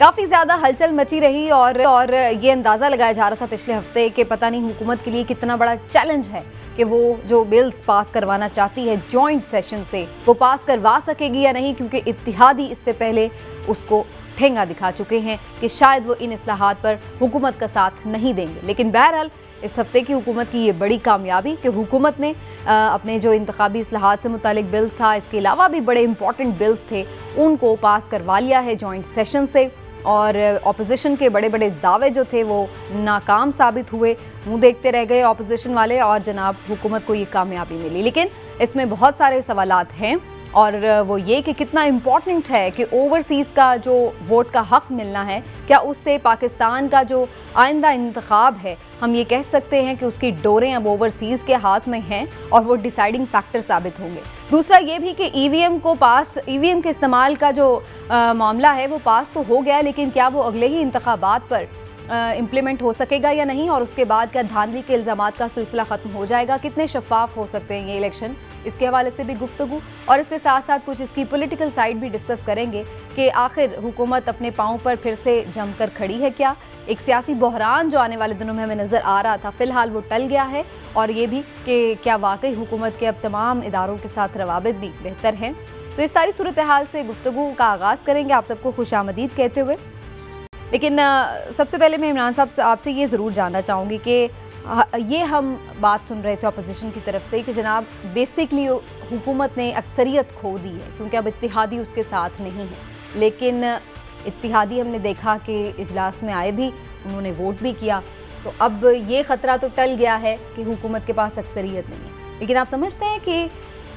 काफ़ी ज़्यादा हलचल मची रही और ये अंदाज़ा लगाया जा रहा था पिछले हफ्ते कि पता नहीं हुकूमत के लिए कितना बड़ा चैलेंज है कि वो जो बिल्स पास करवाना चाहती है जॉइंट सेशन से वो पास करवा सकेगी या नहीं, क्योंकि इत्तिहादी इससे पहले उसको ठेंगा दिखा चुके हैं कि शायद वो इन इस्लाहात पर हुकूमत का साथ नहीं देंगे। लेकिन बहरहाल इस हफ्ते की हुकूमत की ये बड़ी कामयाबी कि हुकूमत ने अपने जो इंतखाबी इस्लाहात से मुतालिक बिल्स था, इसके अलावा भी बड़े इंपॉर्टेंट बिल्स थे, उनको पास करवा लिया है जॉइंट सेशन से। और अपोजिशन के बड़े बड़े दावे जो थे वो नाकाम साबित हुए, मुंह देखते रह गए अपोजिशन वाले, और जनाब हुकूमत को ये कामयाबी मिली। लेकिन इसमें बहुत सारे सवालात हैं, और वो ये कि कितना इम्पॉर्टेंट है कि ओवरसीज़ का जो वोट का हक़ मिलना है, क्या उससे पाकिस्तान का जो आइंदा इंतखाब है हम ये कह सकते हैं कि उसकी डोरें अब ओवरसीज़ के हाथ में हैं और वो डिसाइडिंग फैक्टर साबित होंगे। दूसरा ये भी कि ईवीएम के इस्तेमाल का जो मामला है वो पास तो हो गया, लेकिन क्या वो अगले ही इंतखाबात पर इम्प्लीमेंट हो सकेगा या नहीं, और उसके बाद क्या धांधली के इल्ज़ामात का सिलसिला ख़त्म हो जाएगा, कितने शफाफ हो सकते हैं ये इलेक्शन, इसके हवाले से भी गुफ्तगू, और इसके साथ साथ कुछ इसकी पॉलिटिकल साइड भी डिस्कस करेंगे कि आखिर हुकूमत अपने पाँव पर फिर से जमकर खड़ी है क्या। एक सियासी बहरान जो आने वाले दिनों में हमें नज़र आ रहा था, फ़िलहाल वो टल गया है, और ये भी कि क्या वाकई हुकूमत के अब तमाम इदारों के साथ रवाबित भी बेहतर हैं। तो इस सारी सूरत हाल से गुफ्तगू का आगाज़ करेंगे, आप सबको खुशामदीद कहते हुए। लेकिन सबसे पहले मैं इमरान साहब आपसे ये ज़रूर जानना चाहूँगी कि ये हम बात सुन रहे थे अपोजिशन की तरफ से कि जनाब बेसिकली हुकूमत ने अक्सरियत खो दी है क्योंकि अब इत्तिहादी उसके साथ नहीं है। लेकिन इत्तिहादी हमने देखा कि इजलास में आए भी, उन्होंने वोट भी किया, तो अब ये ख़तरा तो टल गया है कि हुकूमत के पास अक्सरियत नहीं है। लेकिन आप समझते हैं कि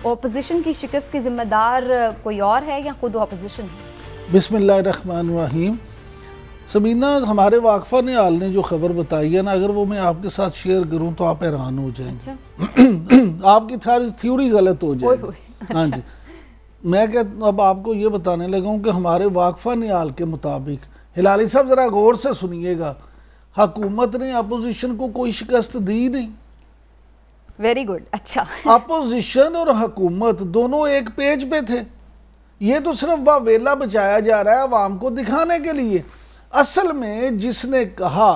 अपोजिशन की शिकस्त की ज़िम्मेदार कोई और है या खुद अपोजिशन है? बिस्मिल्लाहिर्रहमानिर्रहीम। सबीना, हमारे वाकफ़ा ने हाल ने जो खबर बताई है ना, अगर वो मैं आपके साथ शेयर करूं तो आप हैरान हो जाएंगे। अच्छा? आपकी थ्योरी गलत हो जाएगी। अच्छा। हाँ जी, मैं अब आपको ये बताने लगा हूं कि हमारे वाकफ़ा ने हाल के मुताबिक, हिलाली साहब ज़रा गौर से सुनिएगा, हुकूमत ने अपोजिशन को कोई शिकस्त दी नहीं। Very good. अच्छा, अपोजिशन और हुकूमत दोनों एक पेज पे थे। ये तो सिर्फ वावेला बचाया जा रहा है अवाम को दिखाने के लिए। असल में जिसने कहा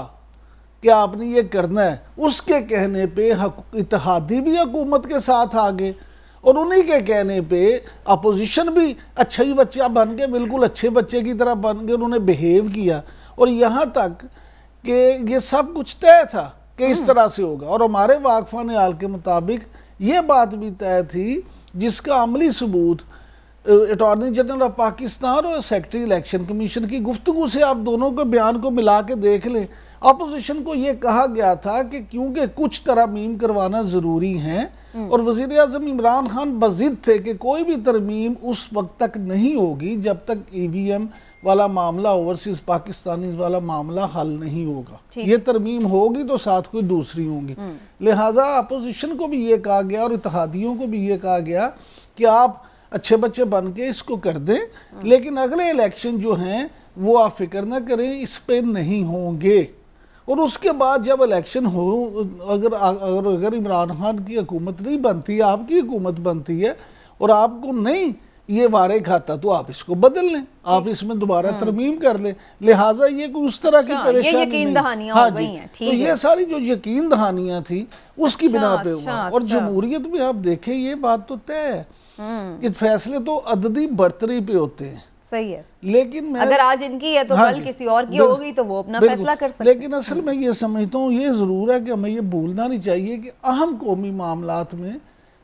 कि आपने ये करना है, उसके कहने पे इत्तेहादी भी हुकूमत के साथ आ गए, और उन्हीं के कहने पे अपोजिशन भी अच्छा ही बच्चा बन के, बिल्कुल अच्छे बच्चे की तरह बन के उन्होंने बिहेव किया, और यहाँ तक कि ये सब कुछ तय था कि इस तरह से होगा। और हमारे वाकफ़ा ने हाल के मुताबिक ये बात भी तय थी जिसका अमली सबूत अटॉर्नी जनरल ऑफ पाकिस्तान और सेक्रेटरी इलेक्शन कमीशन की गुफ्तगू से आप दोनों के बयान को मिला के देख लें। अपोजिशन को ये कहा गया था कि क्योंकि कुछ तरमीम करवाना ज़रूरी है, और वज़ीर आज़म इमरान खान बज़िद थे कि कोई भी तरमीम उस वक्त तक नहीं होगी जब तक EVM वाला मामला, ओवरसीज़ पाकिस्तानी वाला मामला हल नहीं होगा। ये तरमीम होगी तो साथ कोई दूसरी होंगी। लिहाजा अपोजिशन को भी ये कहा गया और इत्तेहादियों को भी ये कहा गया कि आप अच्छे बच्चे बन के इसको कर दें, लेकिन अगले इलेक्शन जो हैं वो आप फिक्र ना करें, इस पे नहीं होंगे। और उसके बाद जब इलेक्शन हो, अगर इमरान खान की हुकूमत नहीं बनती, आपकी हुकूमत बनती है और आपको नहीं ये वारे खाता, तो आप इसको बदल लें, आप इसमें दोबारा तरमीम कर लें। लिहाजा ये कोई उस तरह की परेशानी नहीं। हाँ जी, तो ये सारी जो यकीन दहानियां थी उसकी बिना पे हुआ। और जमहूरियत में आप देखें, ये बात तो तय है, ये फैसले तो अददी बर्तरी पे होते हैं। सही है, लेकिन अगर आज इनकी है तो कल किसी और की होगी तो वो अपना फैसला कर सकते हैं। लेकिन असल में ये समझता हूँ, ये ज़रूर है कि हमें ये भूलना नहीं चाहिए कि अहम कौमी मामलात में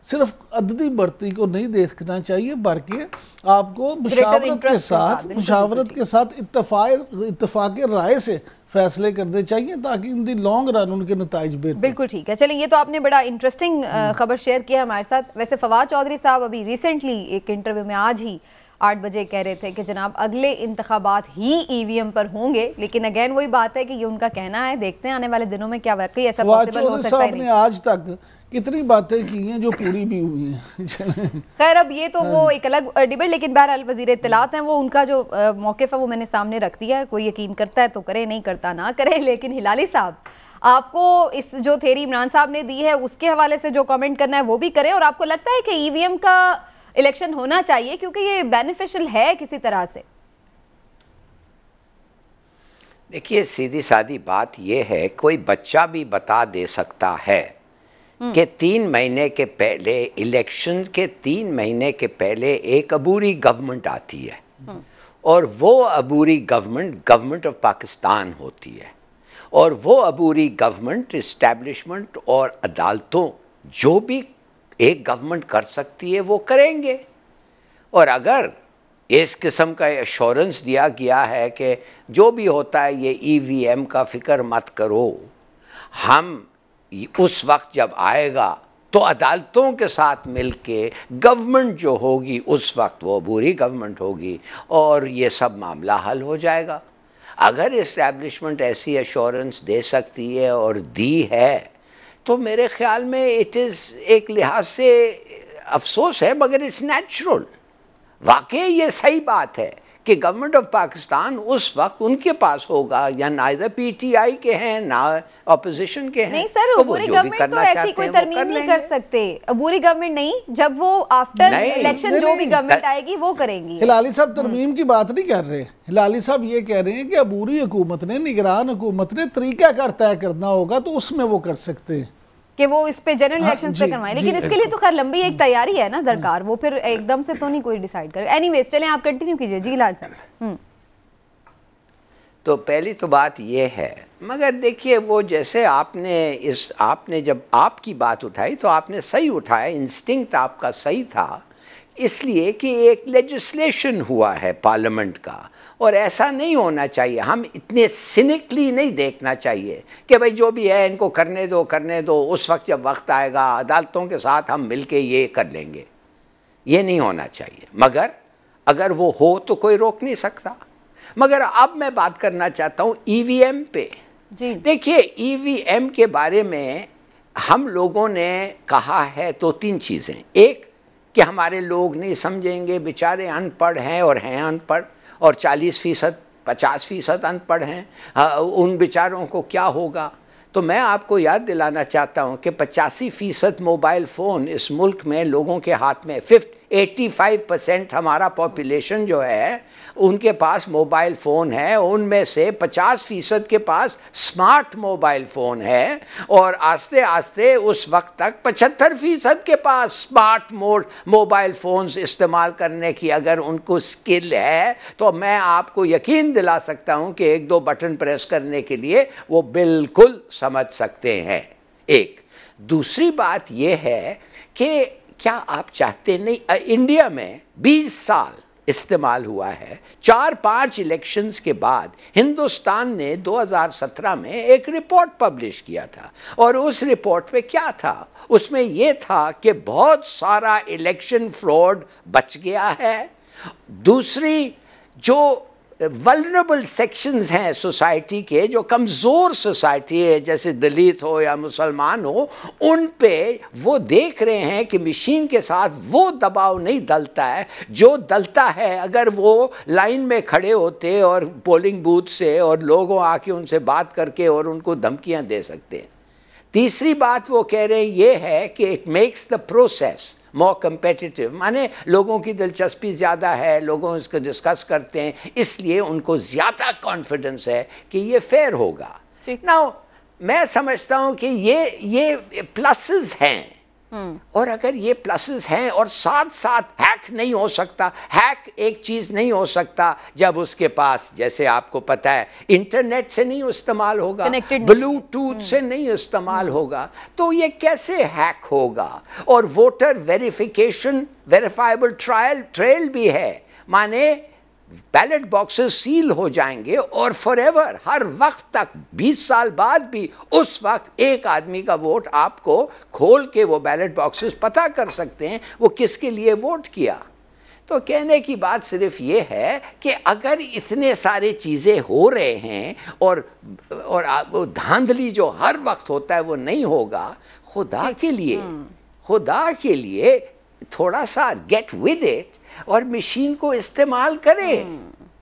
सिर्फ अददी बर्ती को नहीं देखना चाहिए, बल्कि आपको मुशावरत के साथ इत्तफाक राय से फैसले करने चाहिए ताकि इन दी लॉन्ग रन उनके नताइज बेहतर। बिल्कुल ठीक है। चलिए, ये तो आपने बड़ा इंटरेस्टिंग खबर शेयर किया हमारे साथ। वैसे फवाद चौधरी साहब अभी रिसेंटली एक इंटरव्यू में आज ही 8 बजे कह रहे थे कि जनाब अगले इंतखाबात ही EVM पर होंगे, लेकिन अगेन वही बात है कि ये उनका कहना है, देखते हैं आने वाले दिनों में क्या वाकई ऐसा पॉसिबल हो सकता है। आपने आज तक कितनी बातें की हैं जो पूरी भी हुई हैं। खैर, अब ये तो वो एक अलग डिबेट, लेकिन बहरहाल वज़ीर इत्तलात हैं, वो उनका जो मौक़िफ़ है वो मैंने सामने रख दिया है। कोई यकीन करता है तो करे, नहीं करता ना करे। लेकिन हिलाली साहब, आपको इस जो थ्योरी इमरान साहब ने दी है उसके हवाले से जो कमेंट करना है वो भी करें, और आपको लगता है कि EVM का इलेक्शन होना चाहिए क्योंकि ये बेनिफिशियल है किसी तरह से? دیکھیے سیدھی سادی بات یہ ہے، کوئی بچہ بھی بتا دے سکتا ہے کہ 3 مہینے کے پہلے، الیکشن کے 3 مہینے کے پہلے ایک عبوری گورنمنٹ آتی ہے، اور وہ عبوری گورنمنٹ آف پاکستان ہوتی ہے، اور وہ عبوری گورنمنٹ اسٹیبلشمنٹ اور عدالتوں جو بھی ایک گورنمنٹ کر سکتی ہے وہ کریں گے. اور اگر اس قسم کا ایشورنس دیا گیا ہے کہ جو بھی ہوتا ہے یہ ای وی ایم کا فکر مت کرو، ہم اس وقت جب آئے گا تو عدالتوں کے ساتھ مل کے گورنمنٹ جو ہوگی اس وقت وہ عبوری گورنمنٹ ہوگی اور یہ سب معاملہ حل ہو جائے گا. اگر اسٹیبلشمنٹ ایسی ایشورنس دے سکتی ہے اور دی ہے تو میرے خیال میں اٹ از ایک لحاظ سے افسوس ہے، مگر اٹس نیچرل. واقعی یہ صحیح بات ہے کہ گورنمنٹ آف پاکستان اس وقت ان کے پاس ہوگا یا نہ پی ٹی آئی کے ہیں نہ اپوزیشن کے ہیں. نہیں سر، عبوری گورنمنٹ تو ایسی کوئی ترمیم نہیں کر سکتے. عبوری گورنمنٹ نہیں، جب وہ آفٹر الیکشن جو بھی گورنمنٹ آئے گی وہ کریں گی. ہلالی صاحب ترمیم کی بات نہیں کر رہے، ہلالی صاحب یہ کہہ رہے ہیں کہ عبوری حکومت نے، نگران حکومت نے طریقہ کار طے کرنا ہوگا تو اس میں وہ کر سکتے ہیں کہ وہ اس پہ جنرل الیکشنز پہ کروائیں، لیکن اس کے لیے تو خیر لمبی ایک تیاری ہے نا درکار، وہ پھر ایک دم سے تو نہیں کوئی ڈیسائیڈ کرے. اینی ویز چلیں آپ کنٹینیو کیجئے. جی لال صاحب. تو پہلی تو بات یہ ہے، مگر دیکھیے وہ جیسے آپ نے جب آپ کی بات اٹھائی تو آپ نے صحیح اٹھایا، انسٹنکٹ آپ کا صحیح تھا، اس لیے کہ ایک لیجسلیشن ہوا ہے پارلیمنٹ کا، اور ایسا نہیں ہونا چاہیے. ہم اتنے سینکلی نہیں دیکھنا چاہیے کہ بھئی جو بھی ہے ان کو کرنے دو، اس وقت جب وقت آئے گا عدالتوں کے ساتھ ہم مل کے یہ کر لیں گے. یہ نہیں ہونا چاہیے. مگر اگر وہ ہو تو کوئی روک نہیں سکتا. مگر اب میں بات کرنا چاہتا ہوں ای وی ایم پہ. دیکھیے ای وی ایم کے بارے میں ہم لوگوں نے کہا ہے تو 3 چیزیں. ایک کہ ہمارے لوگ نہیں سمجھیں گے، بیچارے ان پڑھ ہیں اور ہیں ان پڑھ، اور 40% 50% ان پڑھ ہیں، ان بیچاروں کو کیا ہوگا. تو میں آپ کو یاد دلانا چاہتا ہوں کہ 85% موبائل فون اس ملک میں لوگوں کے ہاتھ میں، 85% ہمارا پاپولیشن جو ہے ان کے پاس موبائل فون ہے. ان میں سے 50% کے پاس سمارٹ موبائل فون ہے، اور آستے آستے اس وقت تک 75% کے پاس سمارٹ موبائل فونز استعمال کرنے کی اگر ان کو سکل ہے تو میں آپ کو یقین دلا سکتا ہوں کہ 1-2 بٹن پریس کرنے کے لیے وہ بالکل سمجھ سکتے ہیں. ایک دوسری بات یہ ہے کہ کیا آپ چاہتے نہیں، انڈیا میں 20 سال استعمال ہوا ہے. 4-5 الیکشنز کے بعد ہندوستان نے 2017 میں ایک رپورٹ پبلش کیا تھا، اور اس رپورٹ میں کیا تھا؟ اس میں یہ تھا کہ بہت سارا الیکشن فراڈ بچ گیا ہے. دوسری جو ولنریبل سیکشنز ہیں سوسائٹی کے، جو کمزور سوسائٹی ہے جیسے دلت ہو یا مسلمان ہو، ان پہ وہ دیکھ رہے ہیں کہ مشین کے ساتھ وہ دباؤ نہیں ڈلتا ہے جو ڈلتا ہے اگر وہ لائن میں کھڑے ہوتے اور پولنگ بوتھ سے اور لوگوں آ کے ان سے بات کر کے اور ان کو دھمکیاں دے سکتے ہیں. تیسری بات وہ کہہ رہے ہیں یہ ہے کہ it makes the process more competitive, مانے لوگوں کی دلچسپی زیادہ ہے، لوگوں اس کو ڈسکس کرتے ہیں، اس لیے ان کو زیادہ کانفیڈنس ہے کہ یہ فیئر ہوگا. ناؤ میں سمجھتا ہوں کہ یہ پلسز ہیں، اور اگر یہ پلسز ہیں اور ساتھ ساتھ ہیک نہیں ہو سکتا. ہیک ایک چیز نہیں ہو سکتا جب اس کے پاس، جیسے آپ کو پتا ہے، انٹرنیٹ سے نہیں استعمال ہوگا، بلوٹوتھ سے نہیں استعمال ہوگا، تو یہ کیسے ہیک ہوگا؟ اور ووٹر ویریفیکیشن، ویریفائبل ٹریل بھی ہے، مانے بیلٹ باکسز سیل ہو جائیں گے اور فار ایور، ہر وقت تک 20 سال بعد بھی اس وقت ایک آدمی کا ووٹ آپ کو کھول کے وہ بیلٹ باکسز پتہ کر سکتے ہیں وہ کس کے لیے ووٹ کیا. تو کہنے کی بات صرف یہ ہے کہ اگر اتنے سارے چیزیں ہو رہے ہیں اور دھاندلی جو ہر وقت ہوتا ہے وہ نہیں ہوگا، خدا کے لیے تھوڑا سا گیٹ ود اٹ اور مشین کو استعمال کرے.